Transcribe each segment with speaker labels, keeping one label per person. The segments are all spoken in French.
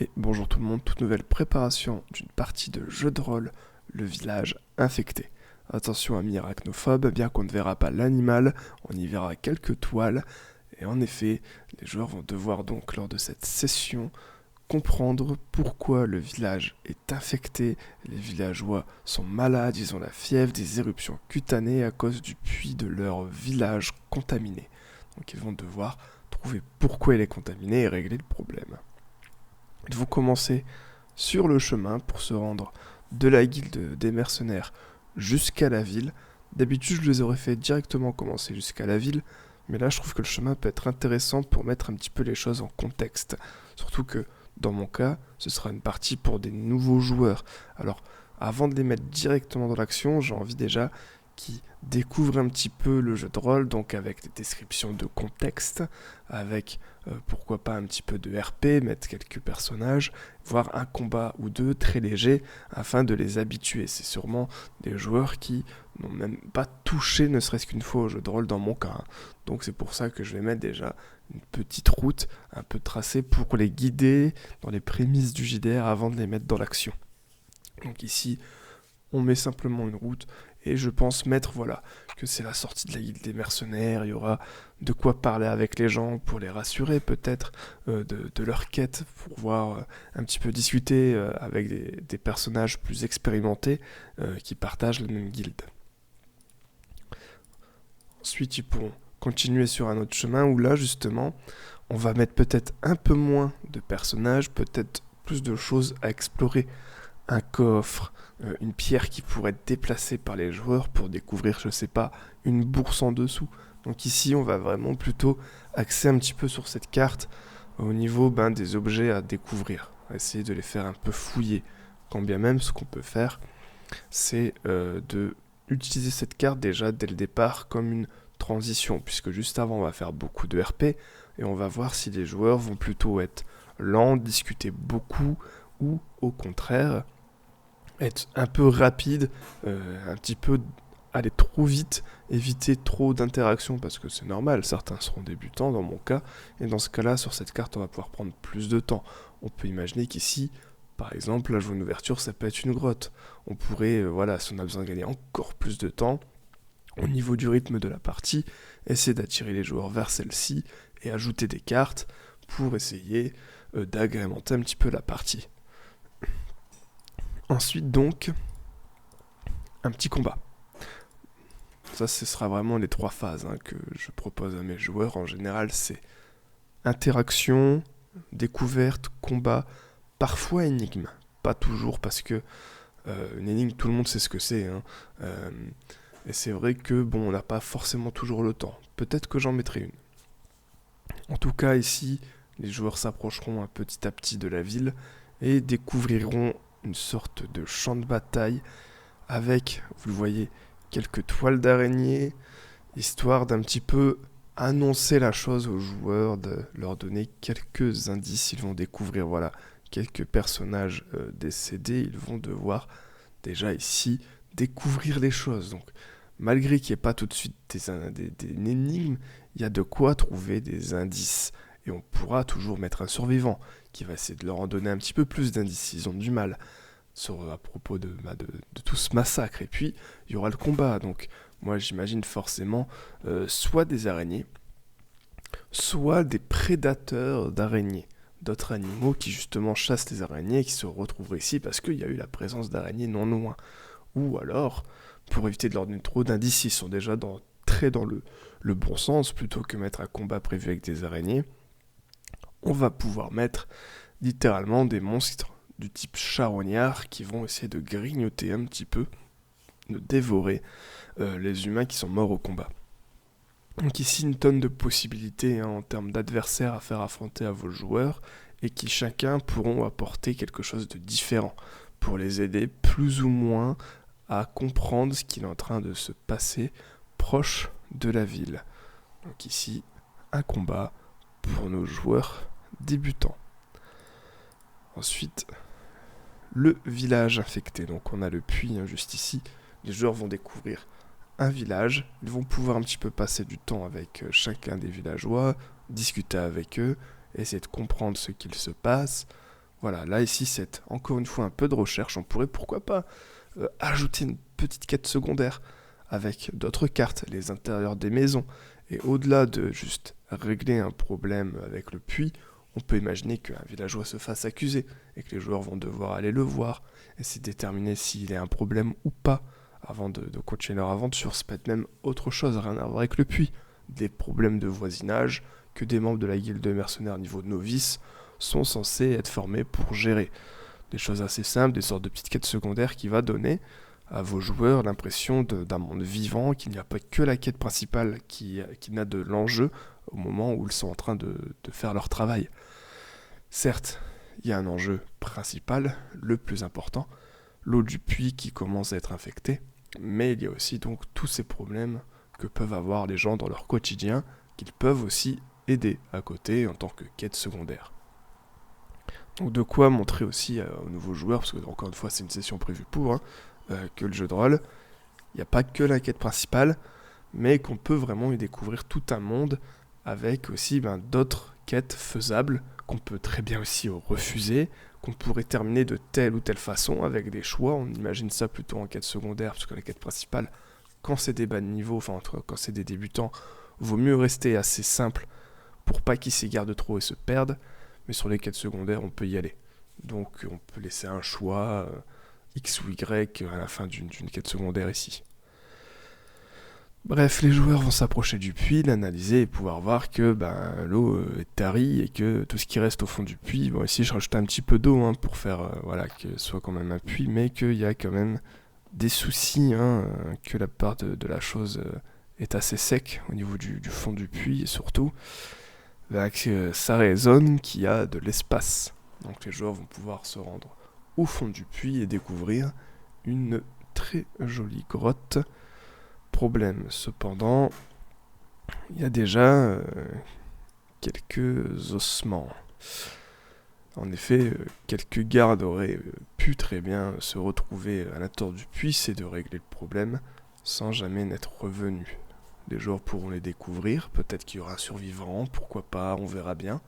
Speaker 1: Et bonjour tout le monde, toute nouvelle préparation d'une partie de jeu de rôle, le village infecté. Attention amis arachnophobes, bien qu'on ne verra pas l'animal, on y verra quelques toiles, et en effet, les joueurs vont devoir donc lors de cette session comprendre pourquoi le village est infecté, les villageois sont malades, ils ont la fièvre, des éruptions cutanées à cause du puits de leur village contaminé. Donc ils vont devoir trouver pourquoi il est contaminé et régler le problème. Ils vont commencer sur le chemin pour se rendre de la guilde des mercenaires jusqu'à la ville. D'habitude, je les aurais fait directement commencer jusqu'à la ville, mais là, je trouve que le chemin peut être intéressant pour mettre un petit peu les choses en contexte. Surtout que, dans mon cas, ce sera une partie pour des nouveaux joueurs. Alors, avant de les mettre directement dans l'action, j'ai envie déjà qu'ils découvrent un petit peu le jeu de rôle, donc avec des descriptions de contexte, avec pourquoi pas un petit peu de RP, mettre quelques personnages, voire un combat ou deux très léger afin de les habituer. C'est sûrement des joueurs qui n'ont même pas touché ne serait-ce qu'une fois au jeu de rôle dans mon cas. Donc c'est pour ça que je vais mettre déjà une petite route un peu tracée pour les guider dans les prémices du JDR avant de les mettre dans l'action. Donc ici, on met simplement une route et je pense mettre voilà que c'est la sortie de la guilde des mercenaires, il y aura de quoi parler avec les gens pour les rassurer peut-être de leur quête, pour voir un petit peu discuter avec des personnages plus expérimentés qui partagent la même guilde. Ensuite ils pourront continuer sur un autre chemin où là justement on va mettre peut-être un peu moins de personnages, peut-être plus de choses à explorer, un coffre, une pierre qui pourrait être déplacée par les joueurs pour découvrir, je sais pas, une bourse en dessous. Donc ici, on va vraiment plutôt axer un petit peu sur cette carte au niveau des objets à découvrir, essayer de les faire un peu fouiller. Quand bien même, ce qu'on peut faire, c'est de utiliser cette carte déjà dès le départ comme une transition, puisque juste avant, on va faire beaucoup de RP et on va voir si les joueurs vont plutôt être lents, discuter beaucoup, ou au contraire être un peu rapide, un petit peu aller trop vite, éviter trop d'interactions parce que c'est normal, certains seront débutants dans mon cas, et dans ce cas-là, sur cette carte, on va pouvoir prendre plus de temps. On peut imaginer qu'ici, par exemple, la jouer une ouverture, ça peut être une grotte. On pourrait, voilà, si on a besoin de gagner encore plus de temps, au niveau du rythme de la partie, essayer d'attirer les joueurs vers celle-ci et ajouter des cartes pour essayer d'agrémenter un petit peu la partie. Ensuite donc, un petit combat. Ça, ce sera vraiment les trois phases que je propose à mes joueurs. En général, c'est interaction, découverte, combat, parfois énigme. Pas toujours, parce que une énigme, tout le monde sait ce que c'est. Et c'est vrai que, bon, on n'a pas forcément toujours le temps. Peut-être que j'en mettrai une. En tout cas, ici, les joueurs s'approcheront petit à petit de la ville et découvriront une sorte de champ de bataille avec, vous le voyez, quelques toiles d'araignée, histoire d'un petit peu annoncer la chose aux joueurs, de leur donner quelques indices. Ils vont découvrir, voilà, quelques personnages décédés. Ils vont devoir déjà ici découvrir les choses. Donc, malgré qu'il n'y ait pas tout de suite des énigmes, il y a de quoi trouver des indices. Et on pourra toujours mettre un survivant qui va essayer de leur en donner un petit peu plus d'indices s'ils ont du mal à propos de tout ce massacre. Et puis, il y aura le combat. Donc, moi, j'imagine forcément soit des araignées, soit des prédateurs d'araignées. D'autres animaux qui, justement, chassent les araignées et qui se retrouveraient ici parce qu'il y a eu la présence d'araignées non loin. Ou alors, pour éviter de leur donner trop d'indices, ils sont déjà très dans le bon sens, plutôt que mettre un combat prévu avec des araignées, on va pouvoir mettre littéralement des monstres du type charognard qui vont essayer de grignoter un petit peu, de dévorer les humains qui sont morts au combat. Donc ici une tonne de possibilités en termes d'adversaires à faire affronter à vos joueurs et qui chacun pourront apporter quelque chose de différent pour les aider plus ou moins à comprendre ce qu'il est en train de se passer proche de la ville. Donc ici un combat pour nos joueurs débutants. Ensuite, le village infecté. Donc on a le puits juste ici. Les joueurs vont découvrir un village. Ils vont pouvoir un petit peu passer du temps avec chacun des villageois, discuter avec eux, essayer de comprendre ce qu'il se passe, Voilà, là ici c'est encore une fois un peu de recherche, on pourrait pourquoi pas ajouter une petite quête secondaire avec d'autres cartes, les intérieurs des maisons, et au-delà de juste régler un problème avec le puits, on peut imaginer qu'un villageois se fasse accuser et que les joueurs vont devoir aller le voir, essayer de déterminer s'il y a un problème ou pas avant de continuer leur aventure. Ça peut être même autre chose, rien à voir avec le puits, des problèmes de voisinage que des membres de la guilde de mercenaires niveau novice sont censés être formés pour gérer. Des choses assez simples, des sortes de petites quêtes secondaires qui va donner à vos joueurs l'impression d'un monde vivant, qu'il n'y a pas que la quête principale qui n'a de l'enjeu au moment où ils sont en train de faire leur travail. Certes, il y a un enjeu principal, le plus important, l'eau du puits qui commence à être infectée, mais il y a aussi donc tous ces problèmes que peuvent avoir les gens dans leur quotidien, qu'ils peuvent aussi aider à côté en tant que quête secondaire. Donc de quoi montrer aussi aux nouveaux joueurs, parce que encore une fois c'est une session prévue pour, que le jeu de rôle, il n'y a pas que la quête principale, mais qu'on peut vraiment y découvrir tout un monde avec aussi d'autres quêtes faisables qu'on peut très bien aussi refuser, qu'on pourrait terminer de telle ou telle façon avec des choix. On imagine ça plutôt en quête secondaire, parce que la quête principale, quand c'est des bas de niveau, enfin quand c'est des débutants, vaut mieux rester assez simple pour pas qu'ils s'égarent trop et se perdent, mais sur les quêtes secondaires, on peut y aller. Donc on peut laisser un choix X ou Y à la fin d'une quête secondaire ici. Bref, les joueurs vont s'approcher du puits, l'analyser et pouvoir voir que l'eau est tarie et que tout ce qui reste au fond du puits, bon ici je rajoute un petit peu d'eau pour faire que ce soit quand même un puits, mais qu'il y a quand même des soucis, que la part de la chose est assez sec au niveau du fond du puits et surtout que ça résonne qu'il y a de l'espace. Donc les joueurs vont pouvoir se rendre au fond du puits et découvrir une très jolie grotte. Problème, cependant, il y a déjà quelques ossements. En effet, quelques gardes auraient pu très bien se retrouver à l'intérieur du puits et de régler le problème sans jamais n'être revenus. Les joueurs pourront les découvrir, peut-être qu'il y aura un survivant, pourquoi pas, on verra bien.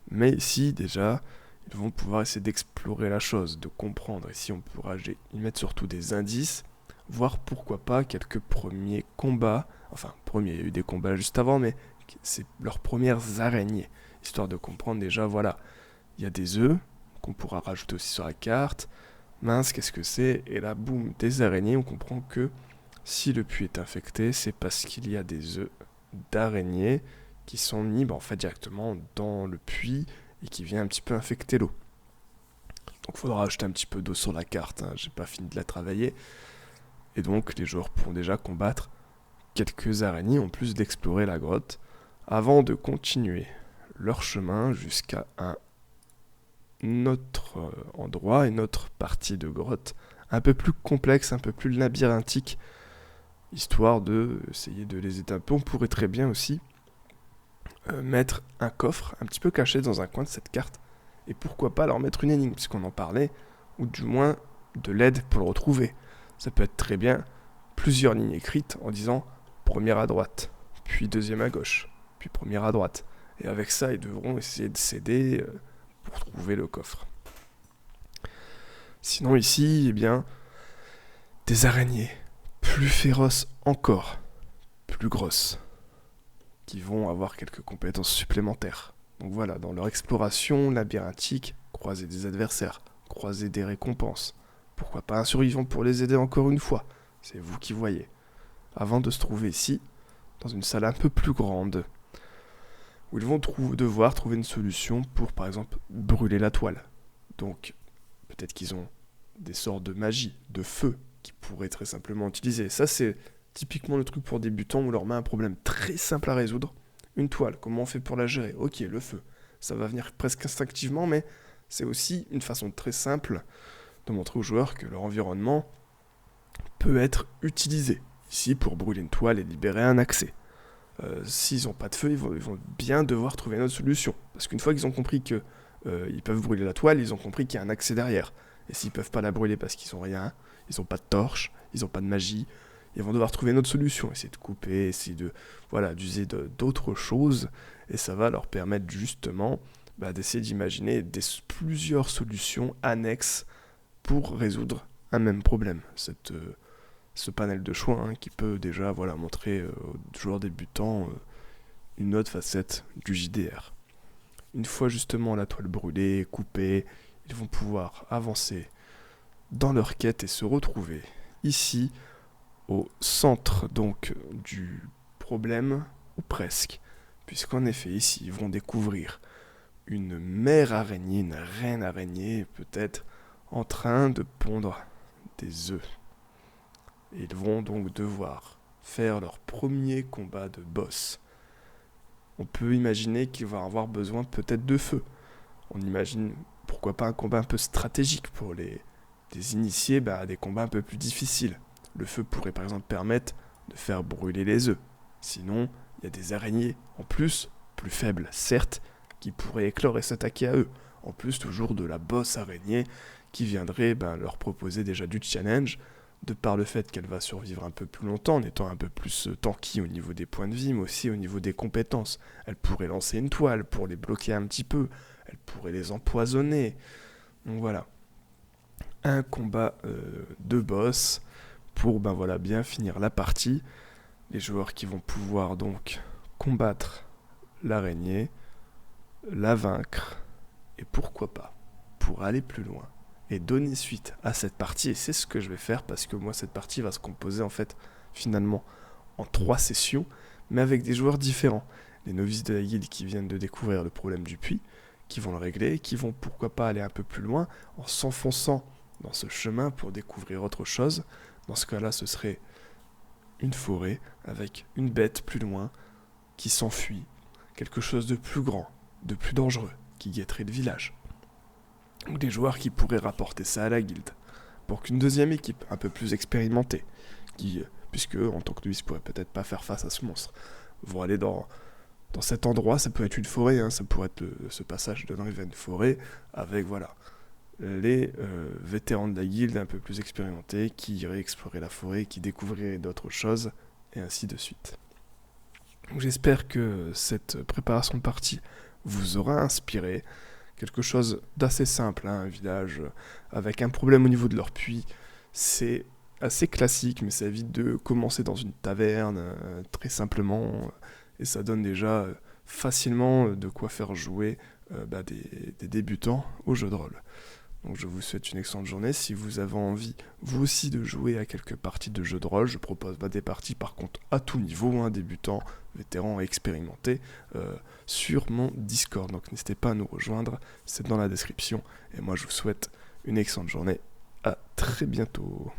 Speaker 1: Mais ici, déjà, ils vont pouvoir essayer d'explorer la chose, de comprendre. Ici, on pourra y mettre surtout des indices, voir pourquoi pas quelques premiers combats. Enfin, il y a eu des combats juste avant, mais c'est leurs premières araignées. Histoire de comprendre déjà, voilà, il y a des œufs qu'on pourra rajouter aussi sur la carte. Mince, qu'est-ce que c'est? Et là, boum, des araignées, on comprend que si le puits est infecté, c'est parce qu'il y a des œufs d'araignées qui sont mis directement dans le puits et qui vient un petit peu infecter l'eau. Donc il faudra ajouter un petit peu d'eau sur la carte, j'ai pas fini de la travailler. Et donc les joueurs pourront déjà combattre quelques araignées en plus d'explorer la grotte avant de continuer leur chemin jusqu'à un autre endroit, une autre partie de grotte un peu plus complexe, un peu plus labyrinthique, histoire de essayer de les aider un peu. On pourrait très bien aussi mettre un coffre un petit peu caché dans un coin de cette carte, et pourquoi pas leur mettre une énigme, puisqu'on en parlait, ou du moins de l'aide pour le retrouver. Ça peut être très bien plusieurs lignes écrites en disant première à droite, puis deuxième à gauche, puis première à droite. Et avec ça, ils devront essayer de s'aider pour trouver le coffre. Sinon ici, des araignées plus féroces encore, plus grosses, qui vont avoir quelques compétences supplémentaires. Donc voilà, dans leur exploration labyrinthique, croiser des adversaires, croiser des récompenses. Pourquoi pas un survivant pour les aider encore une fois? C'est vous qui voyez. Avant de se trouver ici, dans une salle un peu plus grande, où ils vont devoir trouver une solution pour, par exemple, brûler la toile. Donc, peut-être qu'ils ont des sorts de magie, de feu, qui pourraient très simplement utiliser. Ça, c'est typiquement le truc pour débutants où on leur met un problème très simple à résoudre. Une toile, comment on fait pour la gérer? Ok, le feu. Ça va venir presque instinctivement, mais c'est aussi une façon très simple de montrer aux joueurs que leur environnement peut être utilisé. Ici, pour brûler une toile et libérer un accès. S'ils n'ont pas de feu, ils vont bien devoir trouver une autre solution. Parce qu'une fois qu'ils ont compris qu'ils peuvent brûler la toile, ils ont compris qu'il y a un accès derrière. Et s'ils peuvent pas la brûler parce qu'ils n'ont rien, ils n'ont pas de torche, ils n'ont pas de magie, ils vont devoir trouver une autre solution, essayer de couper, essayer d'user d'autres choses, et ça va leur permettre justement d'essayer d'imaginer plusieurs solutions annexes pour résoudre un même problème. Ce panel de choix qui peut déjà montrer aux joueurs débutants une autre facette du JDR. Une fois justement la toile brûlée, coupée, ils vont pouvoir avancer dans leur quête et se retrouver ici au centre donc du problème, ou presque, puisqu'en effet ici ils vont découvrir une mère araignée, une reine araignée peut-être, en train de pondre des œufs. Et ils vont donc devoir faire leur premier combat de boss. On peut imaginer qu'ils vont avoir besoin peut-être de feu. On imagine pourquoi pas un combat un peu stratégique pour les initier à des combats un peu plus difficiles. Le feu pourrait par exemple permettre de faire brûler les œufs. Sinon, il y a des araignées en plus faibles certes, qui pourraient éclore et s'attaquer à eux. En plus toujours de la boss araignée qui viendrait leur proposer déjà du challenge, de par le fait qu'elle va survivre un peu plus longtemps, en étant un peu plus tanky au niveau des points de vie, mais aussi au niveau des compétences. Elle pourrait lancer une toile pour les bloquer un petit peu, elle pourrait les empoisonner. Donc voilà, un combat de boss pour bien finir la partie. Les joueurs qui vont pouvoir donc combattre l'araignée, la vaincre, et pourquoi pas, pour aller plus loin, et donner suite à cette partie, et c'est ce que je vais faire, parce que moi cette partie va se composer en fait, finalement, en 3 sessions, mais avec des joueurs différents. Les novices de la guilde qui viennent de découvrir le problème du puits, qui vont le régler, qui vont pourquoi pas aller un peu plus loin, en s'enfonçant dans ce chemin pour découvrir autre chose. Dans ce cas-là, ce serait une forêt, avec une bête plus loin, qui s'enfuit, quelque chose de plus grand, de plus dangereux, qui guetterait le village. Ou des joueurs qui pourraient rapporter ça à la guilde, pour qu'une deuxième équipe, un peu plus expérimentée, puisque en tant que novice pourrait peut-être pas faire face à ce monstre, vont aller dans cet endroit. Ça peut être une forêt, ça pourrait être ce passage de une forêt, avec les vétérans de la guilde un peu plus expérimentés, qui iraient explorer la forêt, qui découvriraient d'autres choses, et ainsi de suite. Donc j'espère que cette préparation de partie vous aura inspiré. Quelque chose d'assez simple, un village avec un problème au niveau de leur puits. C'est assez classique, mais ça évite de commencer dans une taverne très simplement. Et ça donne déjà facilement de quoi faire jouer des débutants au jeu de rôle. Donc je vous souhaite une excellente journée. Si vous avez envie, vous aussi, de jouer à quelques parties de jeux de rôle, je propose des parties par contre à tout niveau, débutants, vétérans et expérimentés, sur mon Discord. Donc n'hésitez pas à nous rejoindre, c'est dans la description. Et moi je vous souhaite une excellente journée. À très bientôt.